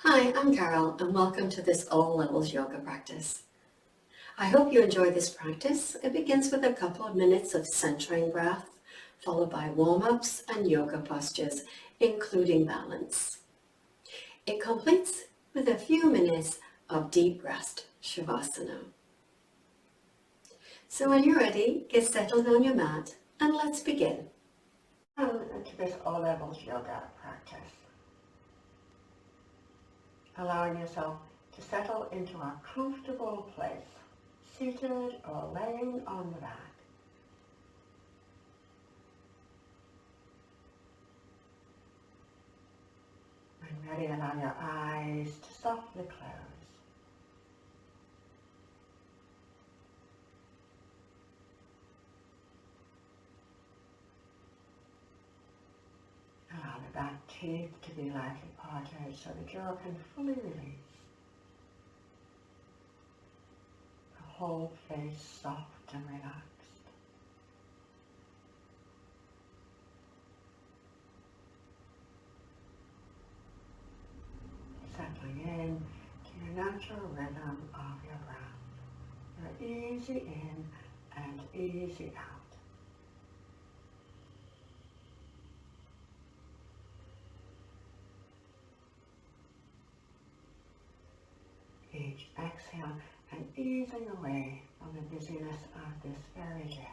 Hi, I'm Carole and welcome to this all levels yoga practice. I hope you enjoy this practice. It begins with a couple of minutes of centering breath, followed by warm-ups and yoga postures, including balance. It completes with a few minutes of deep rest, Shavasana. So when you're ready, get settled on your mat and let's begin. Welcome to this all levels yoga practice. Allowing yourself to settle into a comfortable place, seated or laying on the back. When ready, allow your eyes to softly close. Allow the back teeth to be lightly parted so the jaw can fully release. The whole face soft and relaxed. Settling in to your natural rhythm of your breath. You're easy in and easy out. Each exhale and easing away from the busyness of this very day.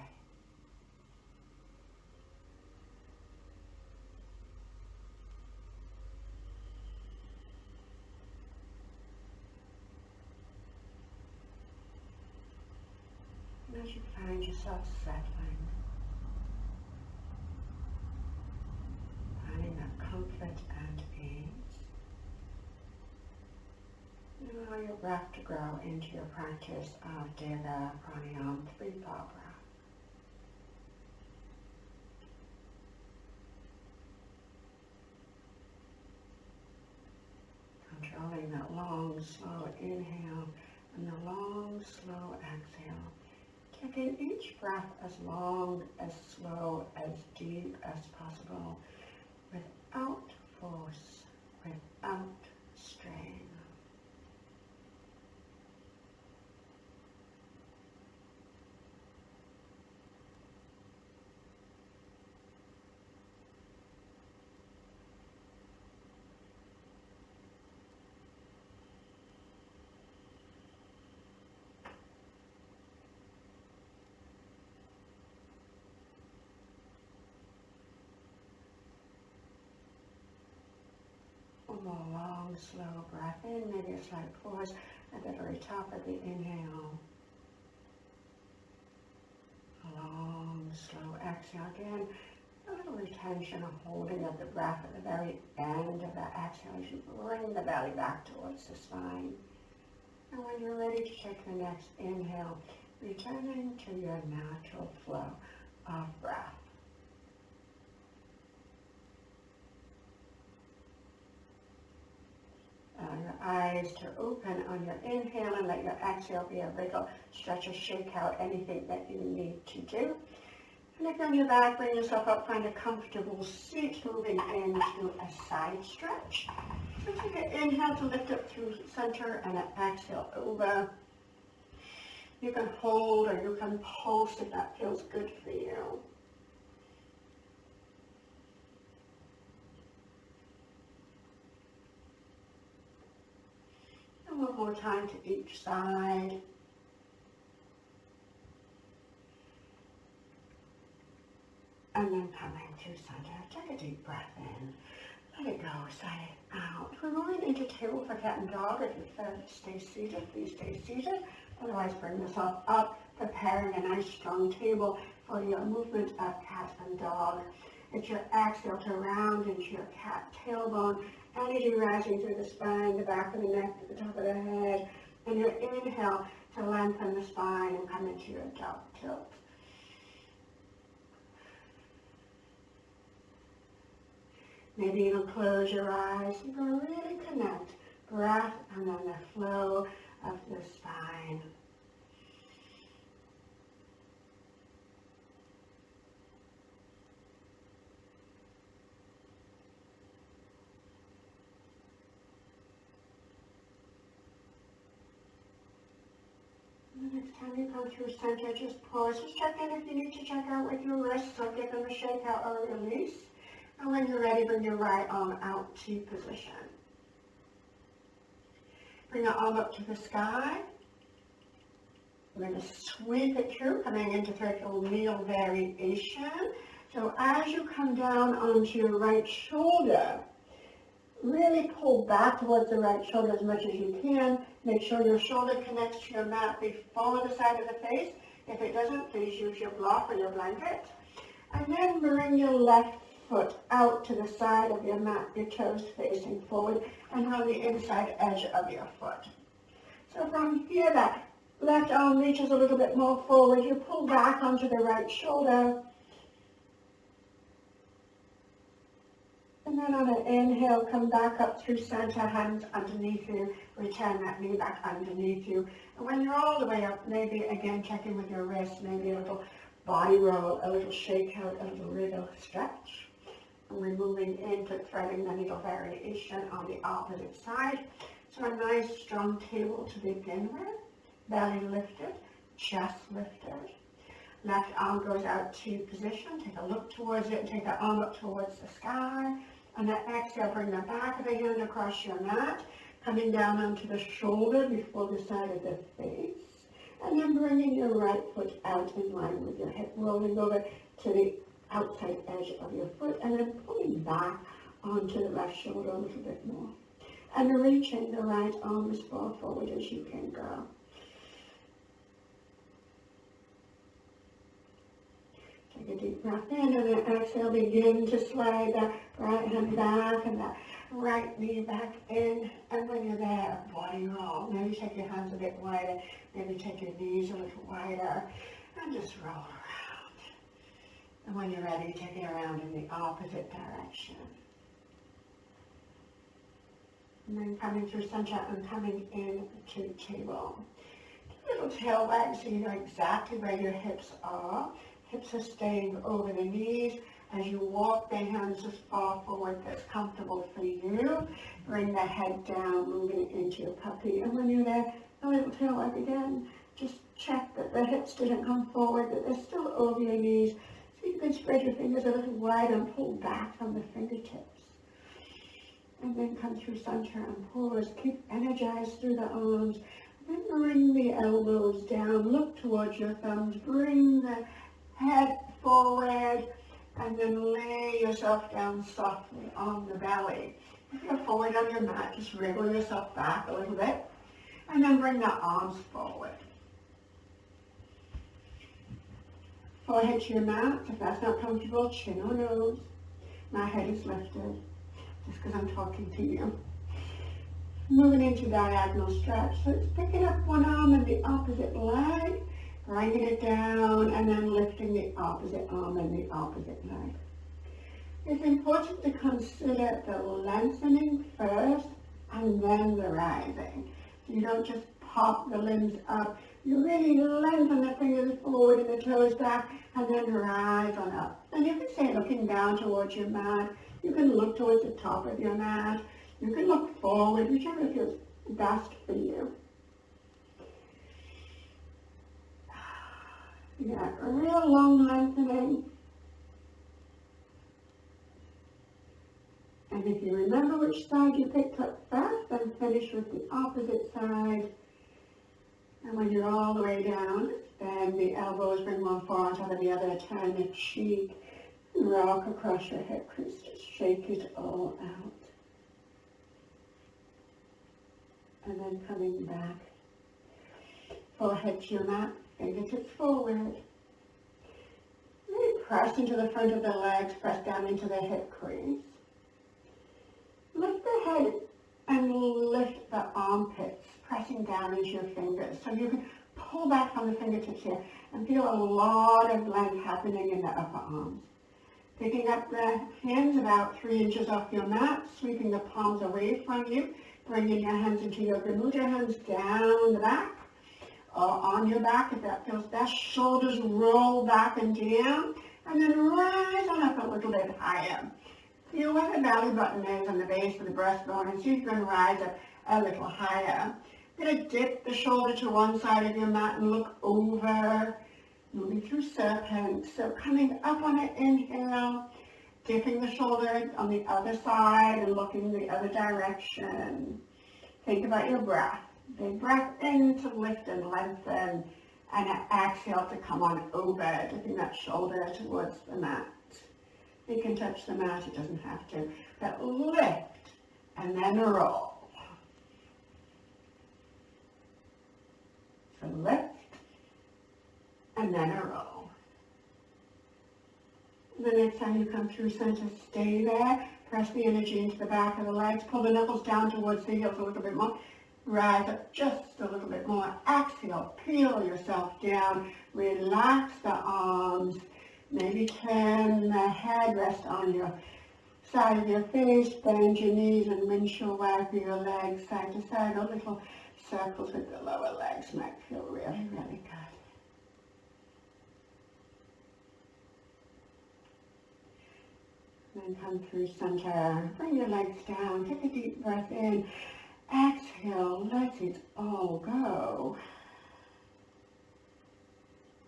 And as you find yourself settling, finding that comfort and ease, you allow your breath to grow into your practice of Dirgha Pranayam 3-part breath. Controlling that long, slow inhale and the long, slow exhale. Taking each breath as long, as slow, as deep as possible, without force, without strain. One more long, slow breath in, maybe a slight pause at the very top of the inhale. A long, slow exhale again. A little retention of holding of the breath at the very end of that exhale as you bring the belly back towards the spine. And when you're ready to take the next inhale, returning to your natural flow of breath. Allow your eyes to open on your inhale and let your exhale be a wriggle, stretch or shake out anything that you need to do. And if you're on your back, bring yourself up, find a comfortable seat, moving into a side stretch. So take an inhale to lift up through center and an exhale over. You can hold or you can pulse if that feels good for you. And one more time to each side. And then coming to center. Take a deep breath in. Let it go, sigh it out. We're going into table for cat and dog. If you prefer to stay seated, please stay seated. Otherwise, bring yourself up, preparing a nice strong table for your movement of cat and dog. It's your exhale to round into your cat tailbone. Energy rising through the spine, the back of the neck, to the top of the head. And your inhale to lengthen the spine and come into your dog tilt. Maybe even close your eyes. You can really connect breath and then the flow of the spine. Time you come through center, just pause. Just check in if you need to check out with your wrists or give them a shake out or release. And when you're ready, bring your right arm out to position. Bring the arm up to the sky. We're going to sweep it through, coming into vertical kneel variation. So as you come down onto your right shoulder, really pull back towards the right shoulder as much as you can. Make sure your shoulder connects to your mat before the side of the face. If it doesn't, please use your block or your blanket. And then bring your left foot out to the side of your mat, your toes facing forward, and on the inside edge of your foot. So from here, that left arm reaches a little bit more forward. You pull back onto the right shoulder. And then on an inhale, come back up through center, hands underneath you. Return that knee back underneath you. And when you're all the way up, maybe again check in with your wrists, maybe a little body roll, a little shake out, a little wriggle stretch. And we're moving into threading the needle variation on the opposite side. So a nice strong table to begin with. Belly lifted, chest lifted. Left arm goes out to position. Take a look towards it and take the arm up towards the sky. And then exhale, bring the back of the hand across your mat, coming down onto the shoulder before the side of the face. And then bringing your right foot out in line with your hip, rolling over to the outside edge of your foot, and then pulling back onto the left shoulder a little bit more. And reaching the right arm as far forward as you can go. Take a deep breath in, and then exhale, begin to slide that right hand back and that right knee back in. And when you're there, body roll. Maybe take your hands a bit wider, maybe take your knees a little wider, and just roll around. And when you're ready, take it around in the opposite direction. And then coming through center and coming in to table. Do a little tail wag so you know exactly where your hips are. Hips are staying over the knees. As you walk the hands as far forward that's comfortable for you. Bring the head down, moving into your puppy. And when you're there, a little tail wag again. Just check that the hips didn't come forward, that they're still over your knees. So you can spread your fingers a little wide and pull back from the fingertips. And then come through center and pause. Keep energized through the arms. Then bring the elbows down. Look towards your thumbs. Bring the head forward. And then lay yourself down softly on the belly. If you're forward on your mat, just wriggle yourself back a little bit. And then bring the arms forward. Forehead to your mat. If that's not comfortable, chin or nose. My head is lifted. Just because I'm talking to you. Moving into diagonal stretch. So it's picking up one arm and the opposite leg, bringing it down, and then lifting the opposite arm and the opposite leg. It's important to consider the lengthening first and then the rising. So you don't just pop the limbs up. You really lengthen the fingers forward and the toes back, and then rise on up. And you can stay looking down towards your mat. You can look towards the top of your mat. You can look forward, whichever feels best for you. You got a real long lengthening. And if you remember which side you picked up first, then finish with the opposite side. And when you're all the way down, bend the elbows, bring one far on top of the other, turn the cheek, and rock across your hip crease. Just shake it all out. And then coming back. Forehead to your mat, fingertips forward. Really press into the front of the legs, press down into the hip crease. Lift the head and lift the armpits, pressing down into your fingers. So you can pull back from the fingertips here and feel a lot of length happening in the upper arms. Picking up the hands about 3 inches off your mat, sweeping the palms away from you, bringing your hands into yoga. Move your hands down the back or on your back if that feels best. Shoulders roll back and down, and then rise on up a little bit higher. Feel where the belly button is on the base of the breastbone, and see if you can rise up a little higher. You're going to dip the shoulder to one side of your mat and look over, moving through serpent. So coming up on an inhale, dipping the shoulder on the other side and looking the other direction. Think about your breath. Big breath in to lift and lengthen, and an exhale to come on over, dipping that shoulder towards the mat. You can touch the mat, it doesn't have to, but lift and then roll. So lift and then a roll. And the next time you come through center, stay there. Press the energy into the back of the legs. Pull the knuckles down towards the heels a little bit more. Rise up just a little bit more. Exhale, peel yourself down. Relax the arms. Maybe turn the head, rest on your side of your face. Bend your knees and windshield wiper your legs side to side. Or little circles with the lower legs might feel really, really good. Then come through center. Bring your legs down. Take a deep breath in. Exhale. Let it all go.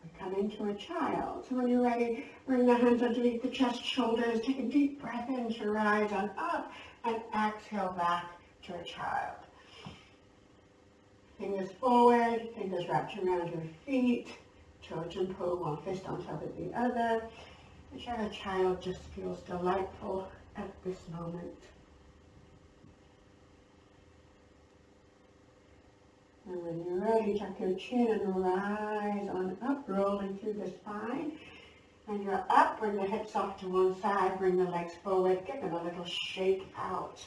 We're coming to a child. So when you're ready, bring the hands underneath the chest, shoulders. Take a deep breath in to rise on up. And exhale back to a child. Fingers forward. Fingers wrapped around your feet. Trojan pose, one fist on top of the other. Whichever child just feels delightful at this moment. And when you're ready, tuck your chin and rise on up, rolling through the spine. And you're up, bring the hips off to one side, bring the legs forward, give them a little shake out.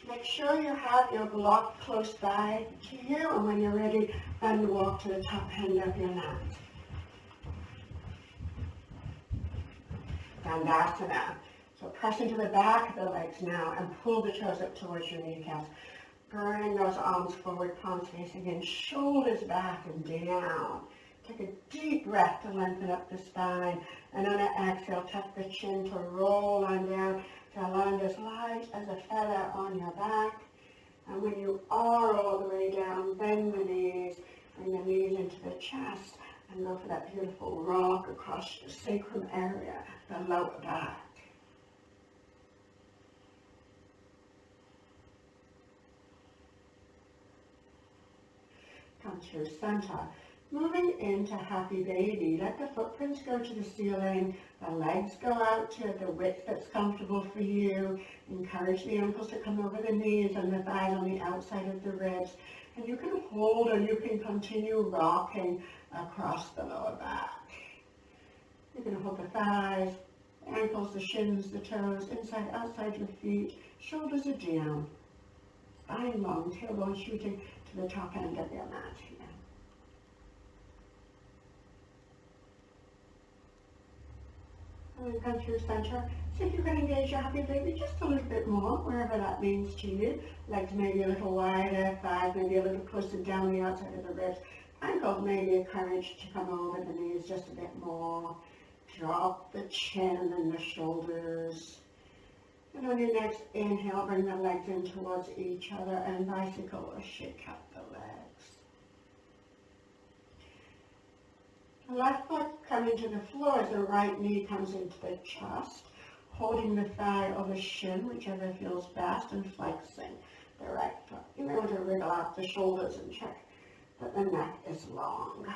Make sure you have your block close by to you, and when you're ready, then walk to the top end of your mat. Dandasana. So press into the back of the legs now and pull the toes up towards your kneecaps. Bring those arms forward, palms facing in, shoulders back and down. Take a deep breath to lengthen up the spine. And on an exhale, tuck the chin to roll on down to land as light as a feather on your back. And when you are all the way down, bend the knees, bring the knees into the chest. And go for that beautiful rock across your sacrum area, the lower back. Come through center. Moving into happy baby. Let the footprints go to the ceiling. The legs go out to the width that's comfortable for you. Encourage the ankles to come over the knees and the thighs on the outside of the ribs. And you can hold or you can continue rocking across the lower back. You're going to hold the thighs, the ankles, the shins, the toes, inside, outside your feet. Shoulders are down. Spine long, tailbone shooting to the top end of your mat here. And then come through center. See if you can engage your happy baby just a little bit more, wherever that means to you. Legs maybe a little wider, thighs maybe a little closer down the outside of the ribs. Ankles maybe encouraged to come over the knees just a bit more. Drop the chin and the shoulders. And on your next inhale, bring the legs in towards each other and bicycle or shake out the legs. The left foot coming to the floor as the right knee comes into the chest, holding the thigh or the shin, whichever feels best, and flexing the right foot. You may want to wriggle out the shoulders and check that the neck is long.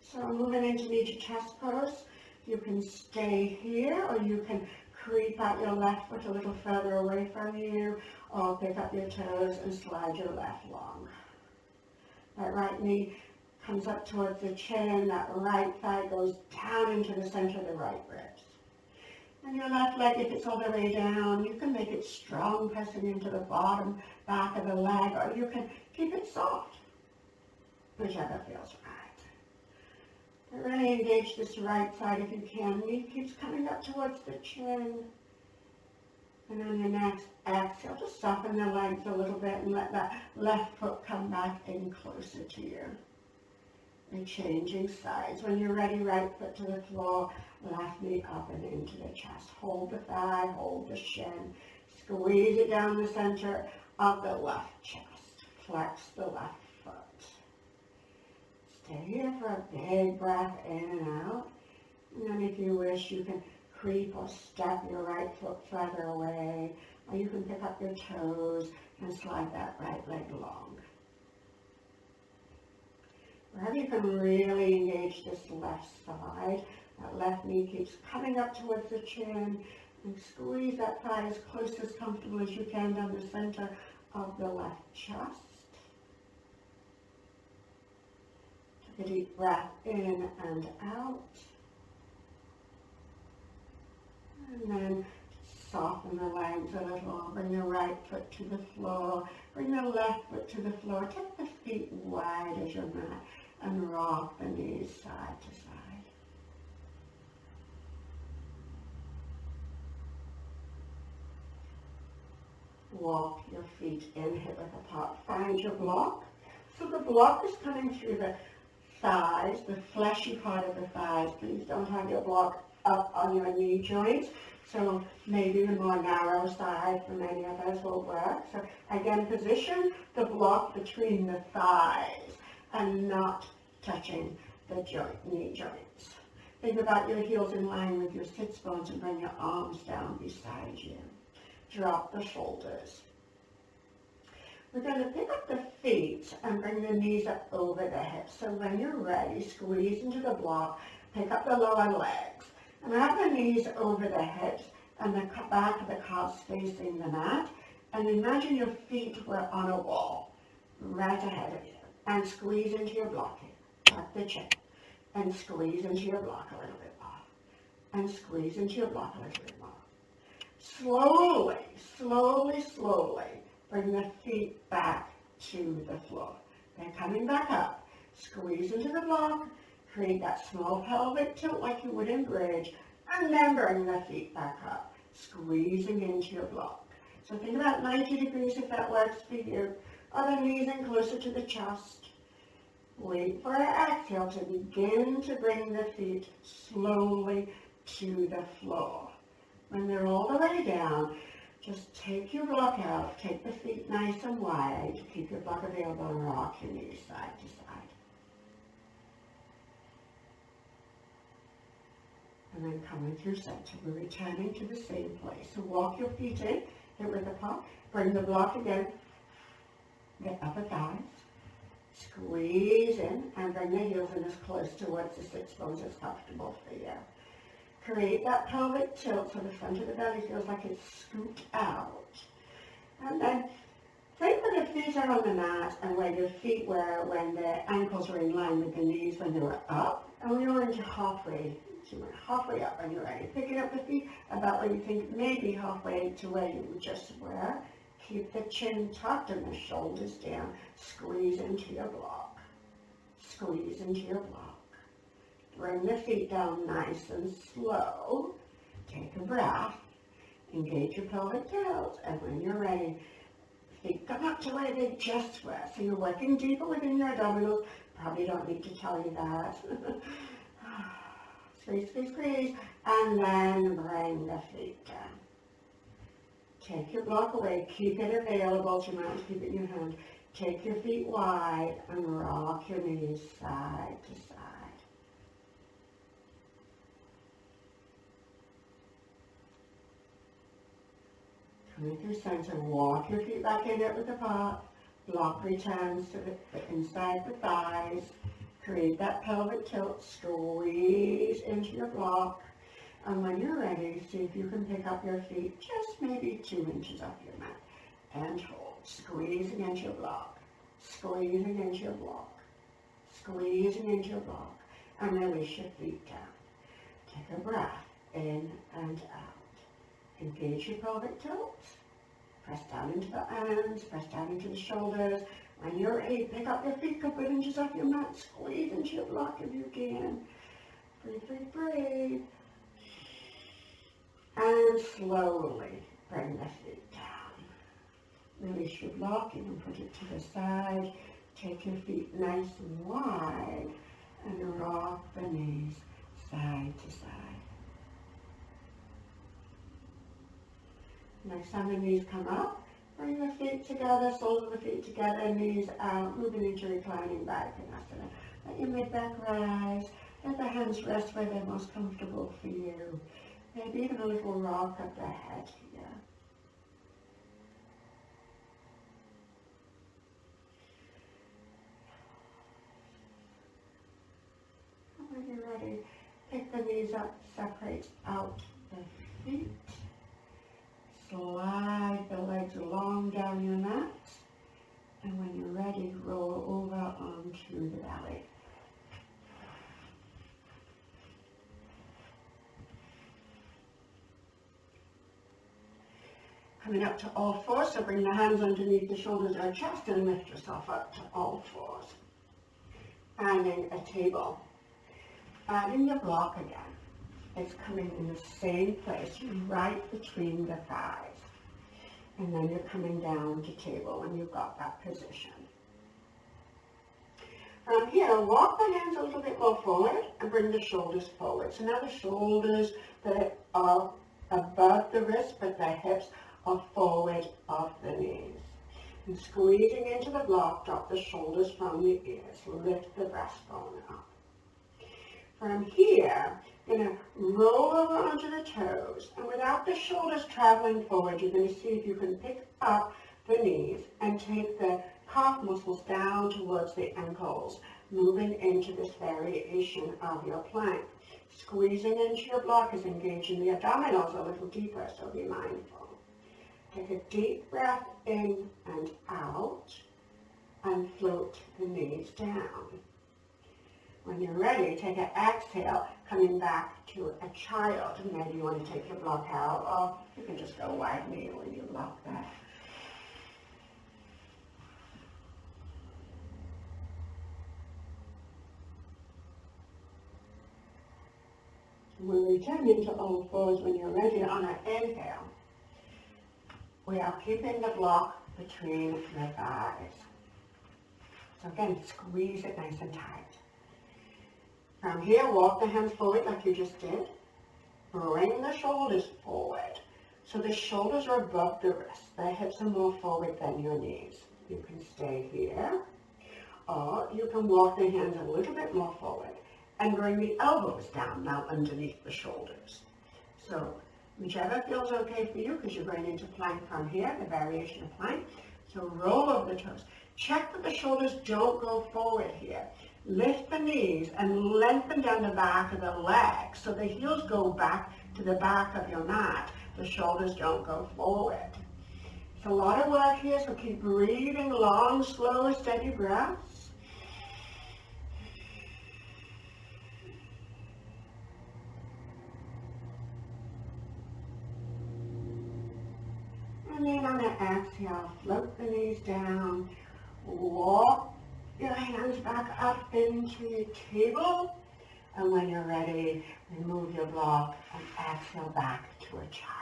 So moving into neutral chest pose, you can stay here or you can creep out your left foot a little further away from you, or pick up your toes and slide your left long. That right knee comes up towards the chin, that right thigh goes down into the center of the right ribs. And your left leg, if it's all the way down, you can make it strong, pressing into the bottom back of the leg, or you can keep it soft, whichever feels right. But really engage this right side if you can. Knee keeps coming up towards the chin. And on your next exhale, just soften the legs a little bit and let that left foot come back in closer to you. And changing sides. When you're ready, right foot to the floor, left knee up and into the chest. Hold the thigh, hold the shin. Squeeze it down the center of the left chest. flex the left foot. Stay here for a big breath in and out. And then if you wish, you can creep or step your right foot further away, or you can pick up your toes and slide that right leg long. Wherever you can really engage this left side, that left knee keeps coming up towards the chin, and squeeze that thigh as close as comfortable as you can down the center of the left chest. Take a deep breath in and out. And then soften the legs a little. Bring your right foot to the floor. Bring your left foot to the floor. Take the feet wide as your mat and rock the knees side to side. Walk your feet in hip width apart. Find your block. So the block is coming through the thighs, the fleshy part of the thighs. Please don't have your block up on your knee joints. So maybe the more narrow side for many of us will work. So again, position the block between the thighs and not touching the knee joints. Think about your heels in line with your sits bones and bring your arms down beside you. Drop the shoulders. We're going to pick up the feet and bring the knees up over the hips. So when you're ready, squeeze into the block, pick up the lower legs, and have the knees over the hips and the back of the calves facing the mat. And imagine your feet were on a wall right ahead of you. And squeeze into your block here. Tuck the chin. And squeeze into your block a little bit more. And squeeze into your block a little bit more. Slowly, slowly, slowly, bring the feet back to the floor. They're coming back up. Squeeze into the block, create that small pelvic tilt like you would in bridge, and then bring the feet back up, squeezing into your block. So think about 90 degrees if that works for you. Or the knees in closer to the chest. Wait for an exhale to begin to bring the feet slowly to the floor. When they're all the way down, just take your block out, take the feet nice and wide, keep your block available and rock your knees side to side. And then coming through center, we're returning to the same place. So walk your feet in, hip width apart, bring the block again, the upper thighs, squeeze in and bring the heels in as close towards the sits bones as comfortable for you. Create that pelvic tilt so the front of the belly feels like it's scooped out. And then think when the feet are on the mat and where your feet were when the ankles were in line with the knees when they were up. And when you're into halfway, so you went halfway up when you're ready. Picking up the feet about where you think maybe halfway to where you just were. Keep the chin tucked and the shoulders down. Squeeze into your block. Squeeze into your block. Bring the feet down nice and slow. Take a breath. Engage your pelvic tilt. And when you're ready, feet come up to where they just were. So you're working deeper within your abdominals. Probably don't need to tell you that. Squeeze, squeeze, squeeze. And then bring the feet down. Take your block away. Keep it available. You might keep it in your hand. Take your feet wide and rock your knees side to side. Coming through center, walk your feet back in, hip width apart. Block returns to the inside the thighs. Create that pelvic tilt. Squeeze into your block. And when you're ready, see if you can pick up your feet just maybe 2 inches off your mat. And hold. Squeezing into your block. Squeezing into your block. Squeezing into your block. And release your feet down. Take a breath in and out. Engage your pelvic tilt. Press down into the arms. Press down into the shoulders. When you're ready, pick up your feet a couple of inches off your mat. Squeeze into your block if you can. Breathe, breathe, breathe. And slowly bring the feet down. Release your block. You can put it to the side. Take your feet nice and wide and rock the knees side to side. Next time the knees come up, Bring the feet together, soles of the feet together, knees out, moving into reclining back Konasana. Let your mid-back rise. Let the hands rest where they're most comfortable for you. Maybe even a little rock of the head here. And when you're ready, pick the knees up, separate out the feet. Slide the legs long down your mat. And when you're ready, roll over onto the belly. Coming up to all fours, so bring the hands underneath the shoulders or chest and lift yourself up to all fours. Finding a table. Adding your block again. It's coming in the same place, right between the thighs. And then you're coming down to table when you've got that position. From here, walk the hands a little bit more forward and bring the shoulders forward. So now the shoulders that are above the wrist, but the hips are forward of the knees. And squeezing into the block, drop the shoulders from the ears. Lift the breastbone up. From here, you're going to roll over onto the toes, and without the shoulders traveling forward, you're going to see if you can pick up the knees and take the calf muscles down towards the ankles, moving into this variation of your plank. Squeezing into your block is engaging the abdominals a little deeper, so be mindful. Take a deep breath in and out, and float the knees down. When you're ready, take an exhale, coming back to a child. And maybe you want to take your block out, or you can just go wide knee when you block that. We'll return into all fours when you're ready on an inhale. We are keeping the block between the thighs. So again, squeeze it nice and tight. From here, walk the hands forward like you just did. Bring the shoulders forward. So the shoulders are above the wrists. The hips are more forward than your knees. You can stay here, or you can walk the hands a little bit more forward and bring the elbows down now underneath the shoulders. So whichever feels okay for you, because you're going into plank from here, the variation of plank. So roll over the toes. Check that the shoulders don't go forward here. Lift the knees and lengthen down the back of the legs so the heels go back to the back of your mat. The shoulders don't go forward. It's a lot of work here, so keep breathing long, slow, steady breaths. And then on the exhale, float the knees down, walk your hands back up into the table, and when you're ready, remove your block and exhale back to a child.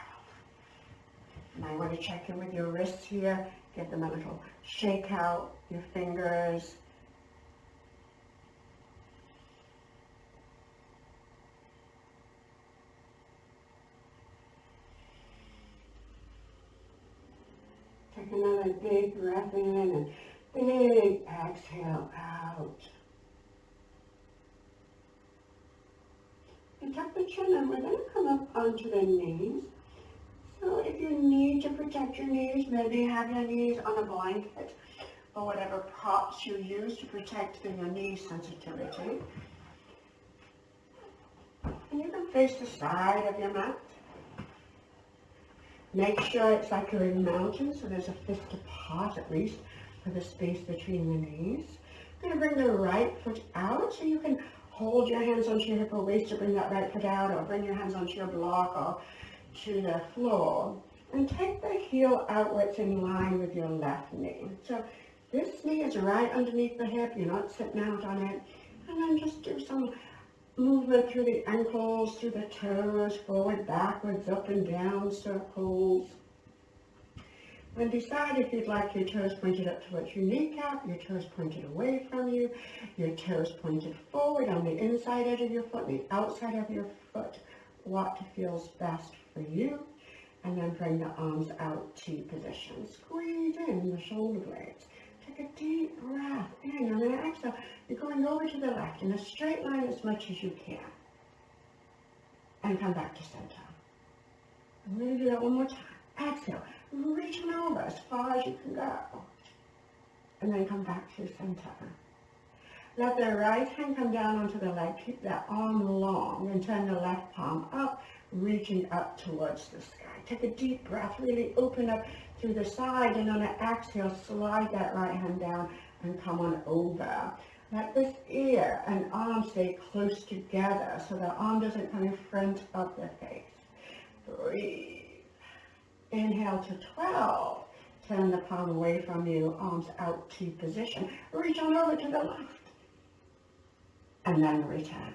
And I want to check in with your wrists here, give them a little shake out, your fingers. Take another big breath in and big exhale out. And tuck the chin in. We're going to come up onto the knees. So if you need to protect your knees, maybe have your knees on a blanket or whatever props you use to protect your knee sensitivity. And you can face the side of your mat. Make sure it's like you're in mountains, so there's a fist apart at least for the space between the knees. You're going to bring the right foot out, so you can hold your hands onto your hip or waist to bring that right foot out, or bring your hands onto your block or to the floor. And take the heel outwards in line with your left knee. So this knee is right underneath the hip, you're not sitting out on it. And then just do some movement through the ankles, through the toes, forward, backwards, up and down circles. And decide if you'd like your toes pointed up towards your kneecap, your toes pointed away from you, your toes pointed forward on the inside edge of your foot, the outside of your foot, what feels best for you. And then bring the arms out to position. Squeeze in the shoulder blades. Take a deep breath in, and then exhale. You're going over to the left in a straight line as much as you can. And come back to center. I'm going to do that one more time. Exhale. Reaching over as far as you can go. And then come back to center. Let the right hand come down onto the leg. Keep that arm long and turn the left palm up, reaching up towards the sky. Take a deep breath. Really open up through the side, and on an exhale, slide that right hand down and come on over. Let this ear and arm stay close together so the arm doesn't come in front of the face. Breathe. Inhale to 12. Turn the palm away from you, arms out to position. Reach on over to the left. And then return.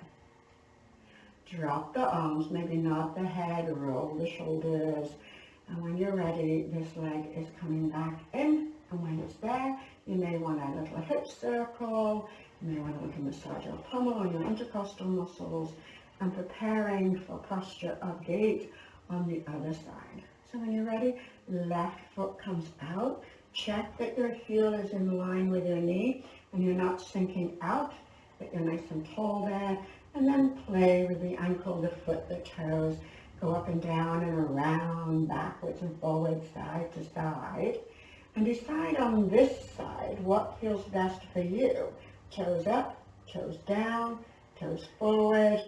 Drop the arms, maybe nod the head, roll the shoulders. And when you're ready, this leg is coming back in. And when it's there, you may want a little hip circle. You may want a little massage your pommel on your intercostal muscles. And preparing for posture of gate on the other side. So when you're ready, left foot comes out. Check that your heel is in line with your knee and you're not sinking out, that you're nice and tall there. And then play with the ankle, the foot, the toes. Go up and down and around, backwards and forwards, side to side. And decide on this side what feels best for you. Toes up, toes down, toes forward,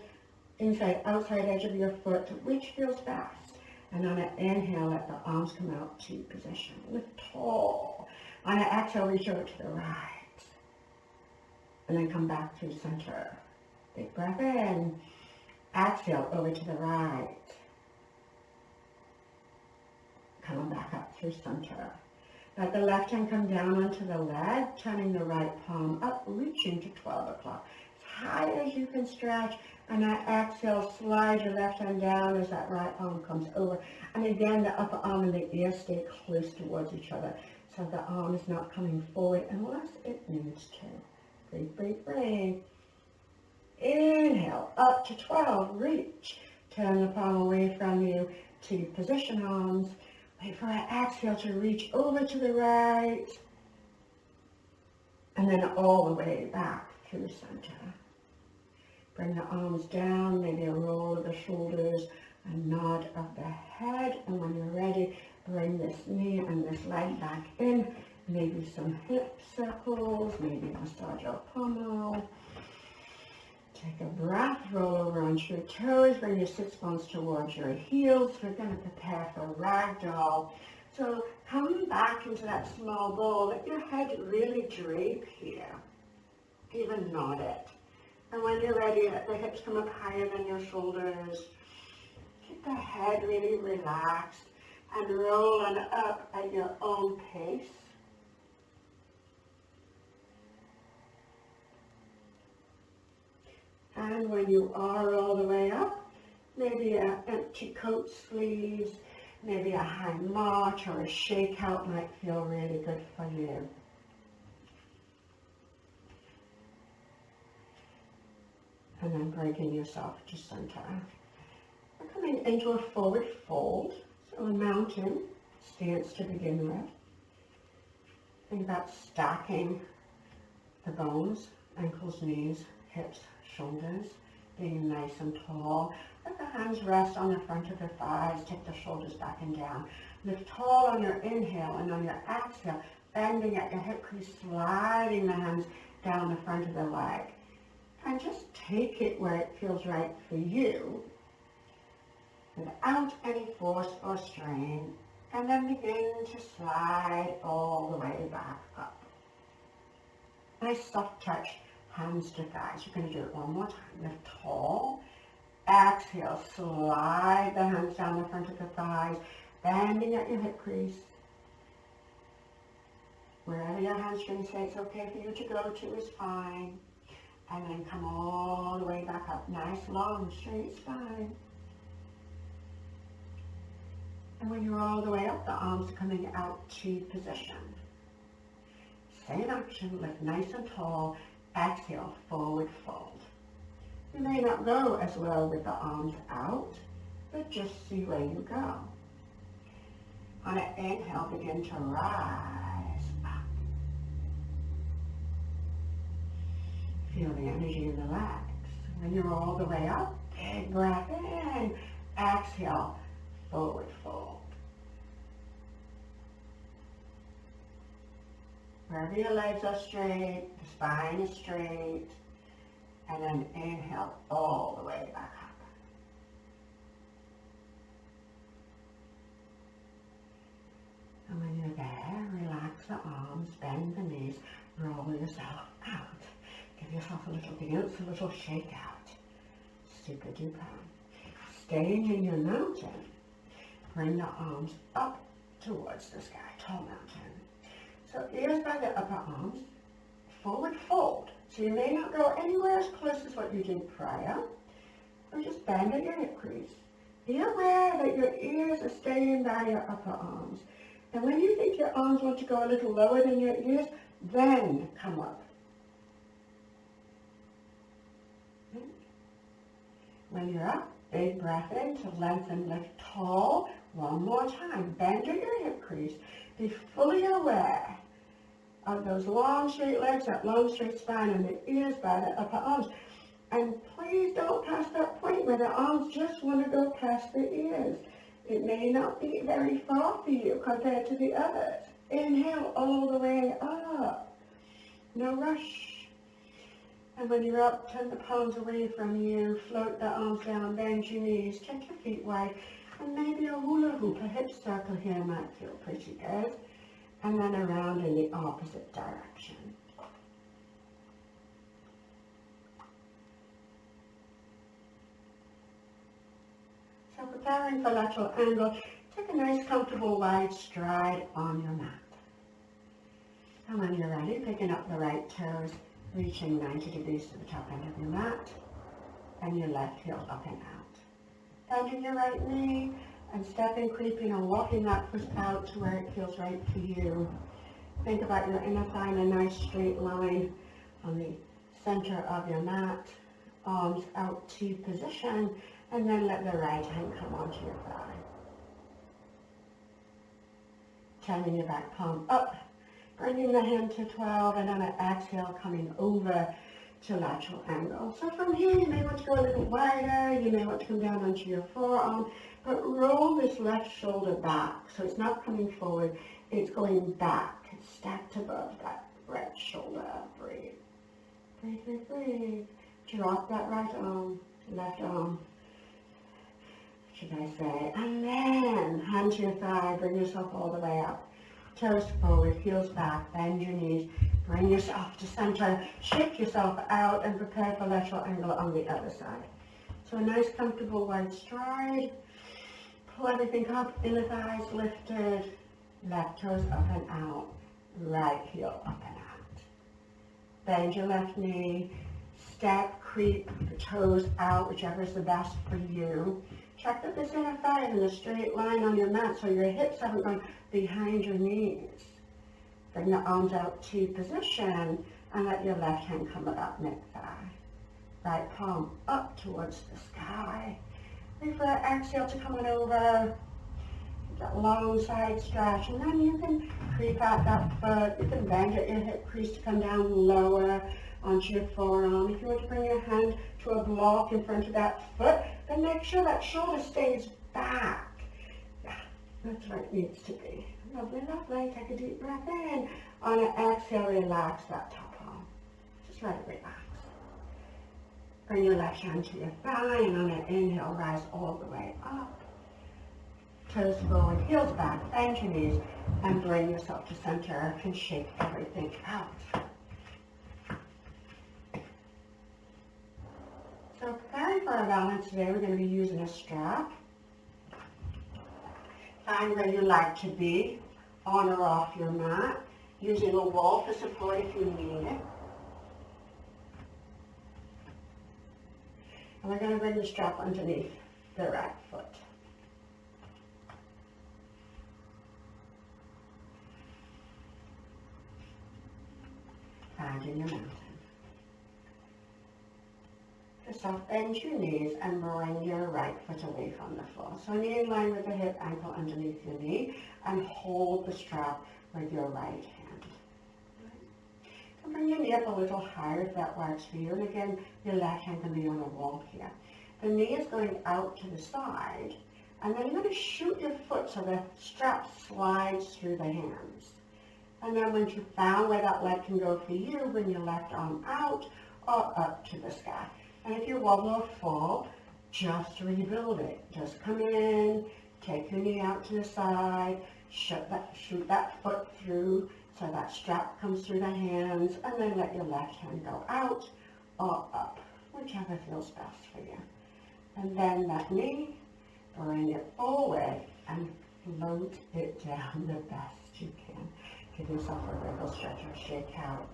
inside, outside edge of your foot, which feels best. And on an inhale, let the arms come out to position. Lift tall. On an exhale, reach over to the right. And then come back to center. Big breath in. Exhale over to the right. Come back up through center. Let the left hand come down onto the leg, turning the right palm up, reaching to 12 o'clock. As high as you can stretch. And that exhale, slide your left hand down as that right arm comes over. And again, the upper arm and the ear stay close towards each other. So the arm is not coming forward unless it needs to. Breathe, breathe, breathe. Inhale, up to 12, reach. Turn the palm away from you to position arms. Wait for an exhale to reach over to the right. And then all the way back through center. Bring the arms down, maybe a roll of the shoulders, a nod of the head. And when you're ready, bring this knee and this leg back in. Maybe some hip circles, maybe massage your pommel. Take a breath, roll over onto your toes, bring your sits bones towards your heels. We're going to prepare for ragdoll. So come back into that small bowl. Let your head really drape here. Even nod it. And when you're ready, let the hips come up higher than your shoulders. Keep the head really relaxed and roll on up at your own pace. And when you are all the way up, maybe an empty coat sleeves, maybe a high march or a shakeout might feel really good for you. And then breaking yourself to center. We're coming into a forward fold, so a mountain stance to begin with. Think about stacking the bones, ankles, knees, hips, shoulders, being nice and tall. Let the hands rest on the front of the thighs, take the shoulders back and down. Lift tall on your inhale, and on your exhale, bending at your hip crease, sliding the hands down the front of the leg. And just take it where it feels right for you, without any force or strain, and then begin to slide all the way back up. Nice soft touch, hands to thighs. You're going to do it one more time. Lift tall, exhale, slide the hands down the front of the thighs, bending at your hip crease. Wherever your hamstrings say it's okay for you to go to is fine. And then come all the way back up. Nice, long, straight spine. And when you're all the way up, the arms are coming out to position. Same action, lift nice and tall. Exhale, forward fold. You may not go as well with the arms out, but just see where you go. On an inhale, begin to rise up. Feel the energy in the legs. When you're all the way up, big breath in. Exhale, forward fold. Wherever your legs are straight, the spine is straight. And then inhale all the way back up. And when you're there, relax the arms, bend the knees, roll yourself out. Give yourself a little bounce, a little shake out. Super duper. Staying in your mountain, bring the arms up towards the sky, tall mountain. So ears by the upper arms, forward fold. So you may not go anywhere as close as what you did prior, or just bend at your hip crease. Be aware that your ears are staying by your upper arms. And when you think your arms want to go a little lower than your ears, then come up. When you're up, big breath in to lengthen, lift tall. One more time. Bend at your hip crease. Be fully aware of those long, straight legs, that long, straight spine, and the ears by the upper arms. And please don't pass that point where the arms just want to go past the ears. It may not be very far for you compared to the others. Inhale all the way up. No rush. And when you're up, turn the palms away from you. Float the arms down, bend your knees, check your feet wide. And maybe a hula hoop, a hip circle here might feel pretty good. And then around in the opposite direction. So preparing for lateral angle, take a nice comfortable wide stride on your mat. And when you're ready, picking up the right toes, reaching 90 degrees to the top end of your mat, and your left heel up and out. Bending your right knee, and stepping, creeping, or walking that foot out to where it feels right for you. Think about your inner thigh in a nice straight line on the center of your mat. Arms out to position, and then let the right hand come onto your thigh. Turning your back palm up, bringing the hand to 12, and on an exhale, coming over to lateral angle. So from here, you may want to go a little wider, you may want to come down onto your forearm, but roll this left shoulder back. So it's not coming forward, it's going back. It's stacked above that right shoulder. Breathe. Breathe, breathe, breathe. Drop that right arm, left arm. What should I say? And then hand to your thigh, bring yourself all the way up. Toes forward, heels back, bend your knees, bring yourself to center, shake yourself out, and prepare for lateral angle on the other side. So a nice comfortable wide stride. Pull everything up, inner thighs lifted, left toes up and out, right heel up and out. Bend your left knee, step, creep the toes out, whichever is the best for you. Check that this inner thigh is in a straight line on your mat so your hips haven't gone behind your knees. Bring the arms out to position and let your left hand come about mid-thigh. Right palm up towards the sky. Wait for that exhale to come on over. That long side stretch, and then you can creep out that foot. You can bend at your hip crease to come down lower onto your forearm. If you want to bring your hand to a block in front of that foot, then make sure that shoulder stays back. Yeah, that's where it needs to be. Lovely, lovely. Take a deep breath in. On an exhale, relax that top arm. Just let it relax. Bring your left hand to your thigh, and on an inhale, rise all the way up. Toes forward, heels back, bend your knees, and bring yourself to center and shake everything out. So preparing for our balance today, we're going to be using a strap. Find where you like to be, on or off your mat, using a wall for support if you need it. And we're going to bring the strap underneath the right foot. Find in your mountain. Just soft bend your knees and bring your right foot away from the floor. So knee in line with the hip, ankle underneath your knee, and hold the strap with your right hand. And bring your knee up a little higher if that works for you. And again, your left hand can be on a wall here. The knee is going out to the side, and then you're going to shoot your foot so the strap slides through the hands. And then once you've found where that leg can go for you, bring your left arm out or up to the sky. And if you wobble or fall, just rebuild it. Just come in, take your knee out to the side, shoot that foot through so that strap comes through the hands, and then let your left hand go out or up, whichever feels best for you. And then that knee, bring it forward and float it down the best you can. Give yourself a wiggle, stretch, or shake out.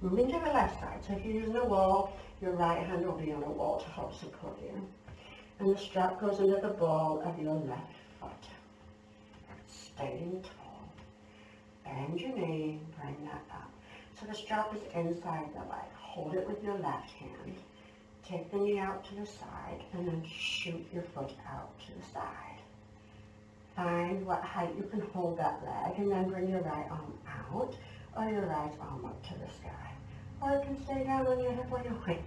Moving to the left side. So if you're using a wall, your right hand will be on a wall to help support you. And the strap goes into the ball of your left foot. Staying tall. Bend your knee, bring that up. So the strap is inside the leg. Hold it with your left hand. Take the knee out to the side and then shoot your foot out to the side. Find what height you can hold that leg and then bring your right arm out or your right arm up to the sky. Or it can stay down on your hip or your waist.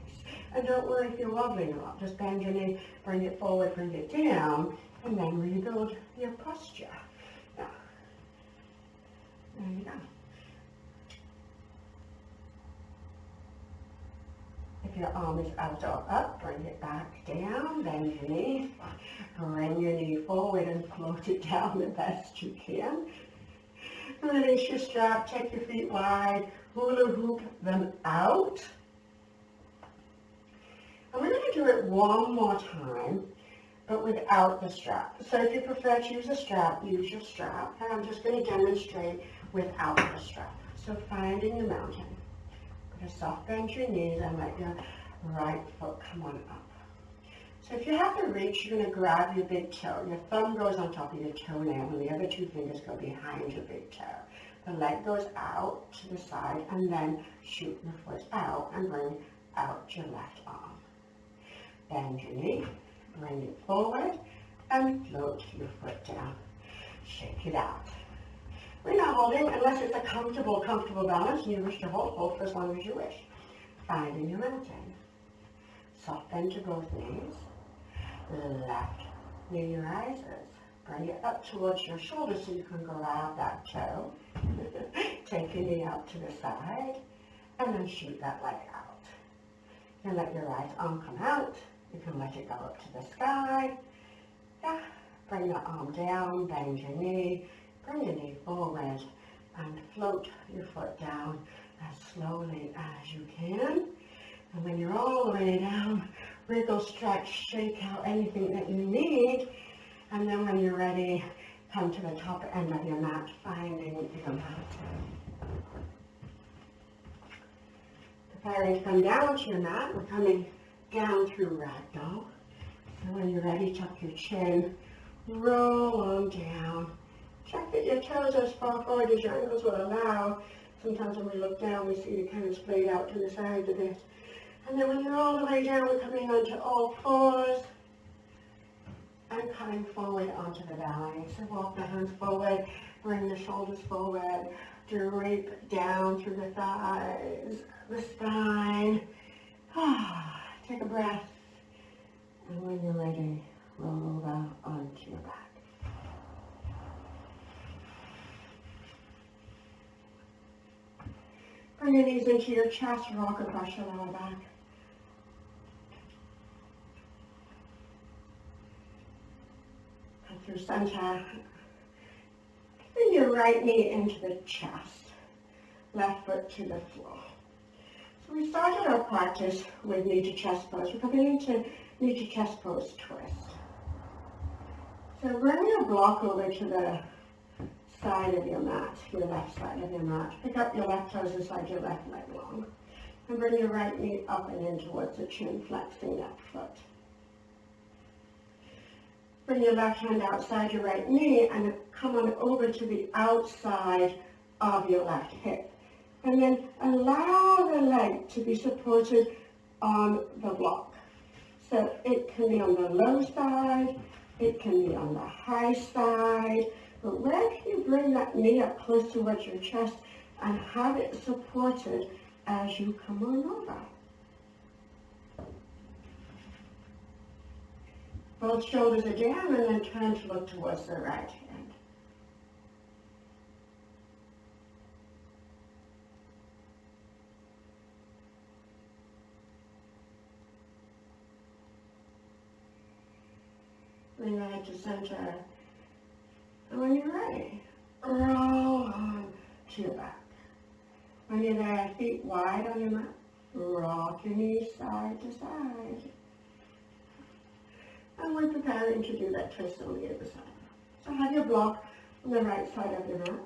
And don't worry if you're wobbling a lot. Just bend your knee, bring it forward, bring it down, and then rebuild your posture. Now, there you go. If your arm is out or up, bring it back down, bend your knee, bring your knee forward and float it down the best you can. Release your strap, take your feet wide, hula hoop them out. And we're going to do it one more time, but without the strap. So if you prefer to use a strap, use your strap. And I'm just going to demonstrate without the strap. So finding your mountain. Put a soft bend your knees and let your right foot come on up. So if you have to reach, you're going to grab your big toe. Your thumb goes on top of your toenail and the other two fingers go behind your big toe. The leg goes out to the side and then shoot your foot out and bring out your left arm. Bend your knee, bring it forward and float your foot down. Shake it out. We're not holding unless it's a comfortable balance and you wish to hold for as long as you wish. Finding your mountain. Soft bend to both knees. Left knee rises. Bring it up towards your shoulder so you can grab that toe. Take your knee out to the side and then shoot that leg out. And let your right arm come out. You can let it go up to the sky. Yeah. Bring the arm down, bend your knee, bring your knee forward and float your foot down as slowly as you can. And when you're all the way down, wriggle, stretch, shake out anything that you need. And then when you're ready, come to the top end of your mat, finding your mountain. Preparing to come down to your mat, we're coming down through ragdoll. So when you're ready, tuck your chin, roll on down. Check that your toes are as far forward as your ankles will allow. Sometimes when we look down, we see the kind of splayed out to the sides a bit. And then when you're all the way down, we're coming onto all fours and coming forward onto the belly. So walk the hands forward, bring the shoulders forward, drape down through the thighs, the spine. Take a breath. And when you're ready, roll over onto your back. Bring your knees into your chest, rock across your lower back. Come through center. Bring your right knee into the chest, left foot to the floor. So we started our practice with knee to chest pose. We're coming into knee to chest pose twist. So bring your block over to the side of your mat, your left side of your mat. Pick up your left toes inside your left leg long. And bring your right knee up and in towards the chin, flexing that foot. Bring your left hand outside your right knee and come on over to the outside of your left hip. And then allow the leg to be supported on the block. So it can be on the low side, it can be on the high side, but where can you bring that knee up close towards your chest and have it supported as you come on over? Both shoulders are down and then turn to look towards the right hand. Bring your head to center. And when you're ready, roll on to your back. When you're there, feet wide on your mat, rock your knees side to side. And we're preparing to do that twist on the other side. So have your block on the right side of your mat.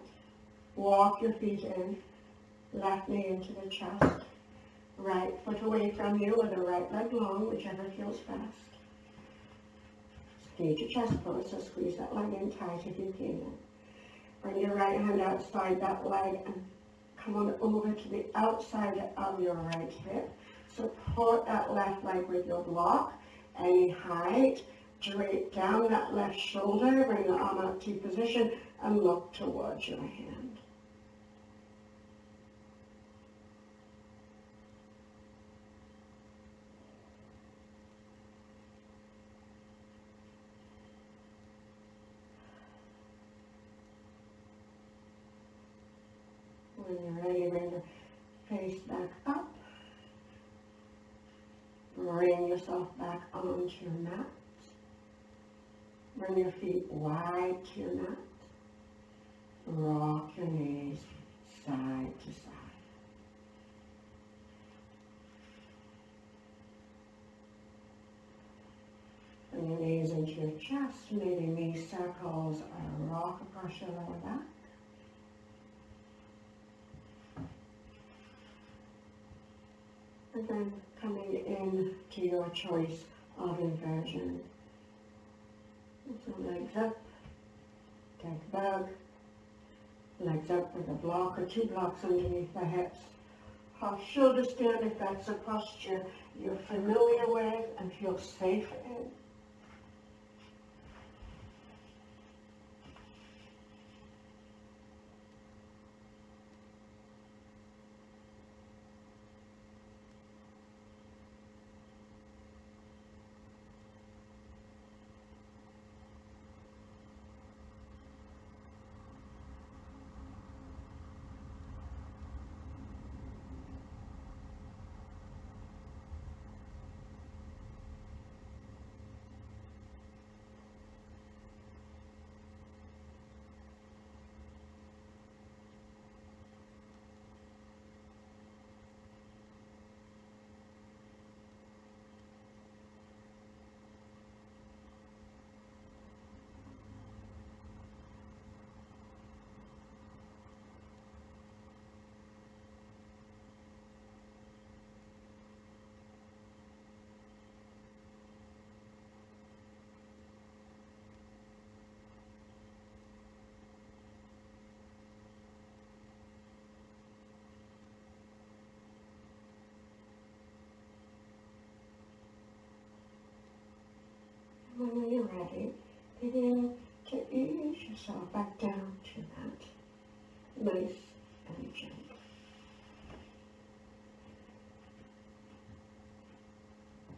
Walk your feet in, left knee into the chest, right foot away from you with the right leg long, whichever feels best. Squeeze your chest pose, so squeeze that leg in tight if you can. Bring your right hand outside that leg and come on over to the outside of your right hip. Support that left leg with your block. Any height, drape down that left shoulder, bring the arm up to position and look towards your hand. When you're ready, bring your face back up. Bring yourself back onto your mat. Bring your feet wide to your mat. Rock your knees side to side. Bring your knees into your chest, maybe knee circles or rock across your lower back. And then coming in to your choice of inversion. So legs up, take bug, legs up with a block or two blocks underneath the hips. Half shoulder stand if that's a posture you're familiar with and feel safe in. When you're ready, begin to ease yourself back down to that nice and gentle.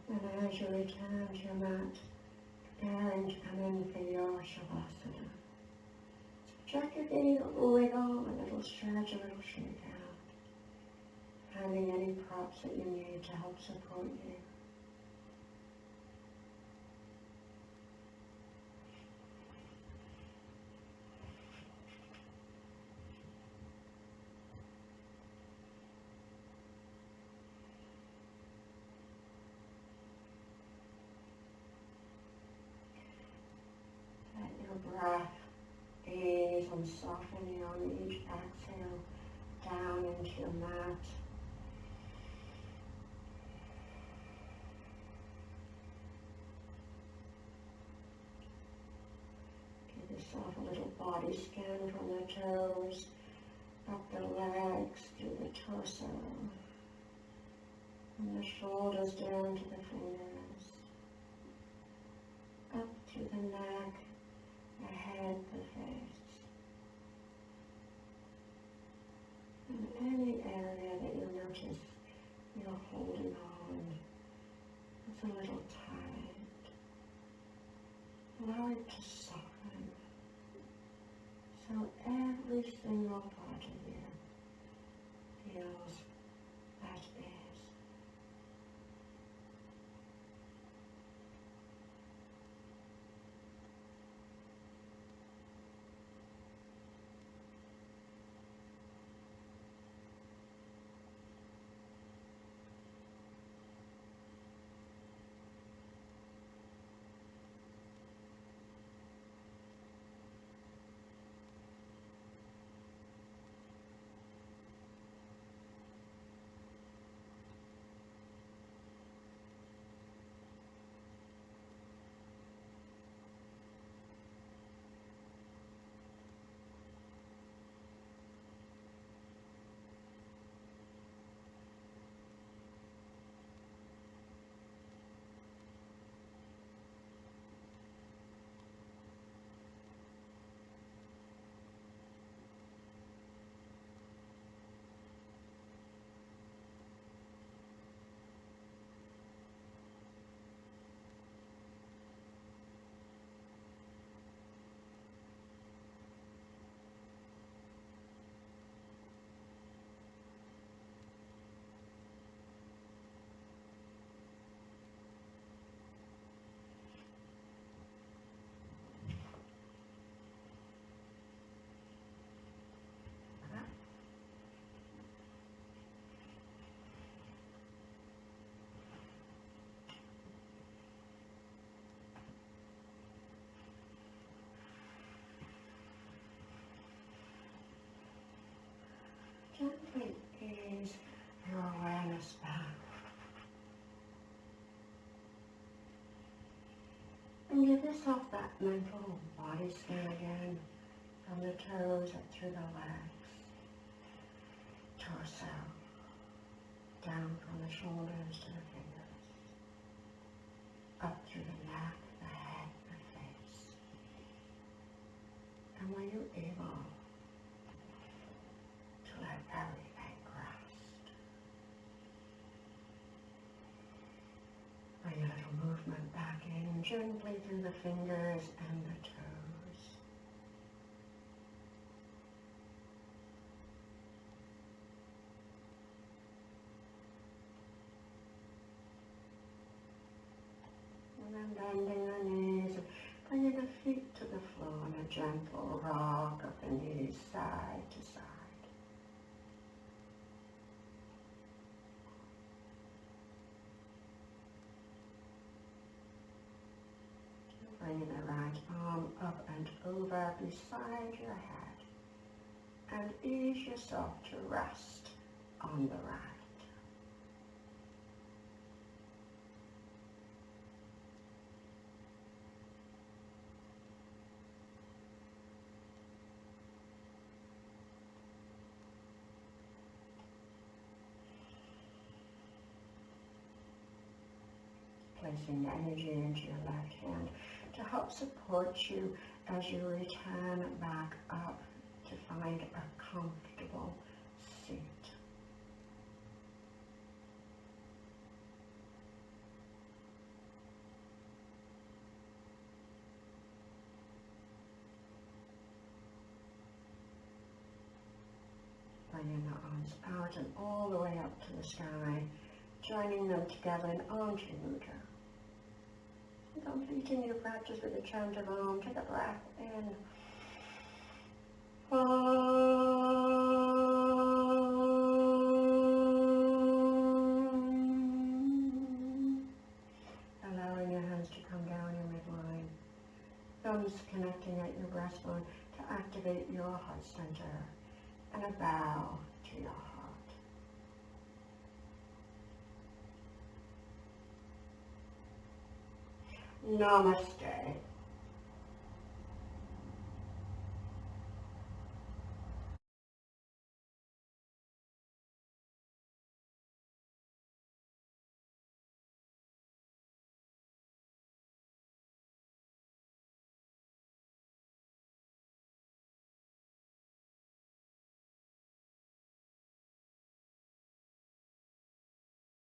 And as you return to your mat, preparing to come in for your Shavasana. Check your feet, wiggle, a little stretch, a little shake out. Finding any props that you need to help support you. Breath, ease and soften you on each exhale down into your mat. Give yourself a little body scan from the toes, up the legs, through the torso, and the shoulders down to the fingers, up to the neck, the head, the face. And any area that you notice you're holding on, it's a little tight. Allow it to soften. So every single part of you feels at ease. Gently ease your awareness back. And give yourself that mental body scan again, from the toes up through the legs, torso, down from the shoulders to the fingers, up through the neck, the head, the face. And when you're able to let everything rest, bring a little movement back in, gently through the fingers and the toes. And then bending the knees, bringing the feet to the floor in a gentle rock of the knees side to side. Bringing the right arm up and over beside your head, and ease yourself to rest on the right. Placing the energy into your left hand to help support you as you return back up to find a comfortable seat. Bringing the arms out and all the way up to the sky, joining them together in Om Mudra. Completing your practice with a chant of Om. Take a breath in. Om. Allowing your hands to come down your midline. Thumbs connecting at your breastbone to activate your heart center. And a bow to your heart. Namaste.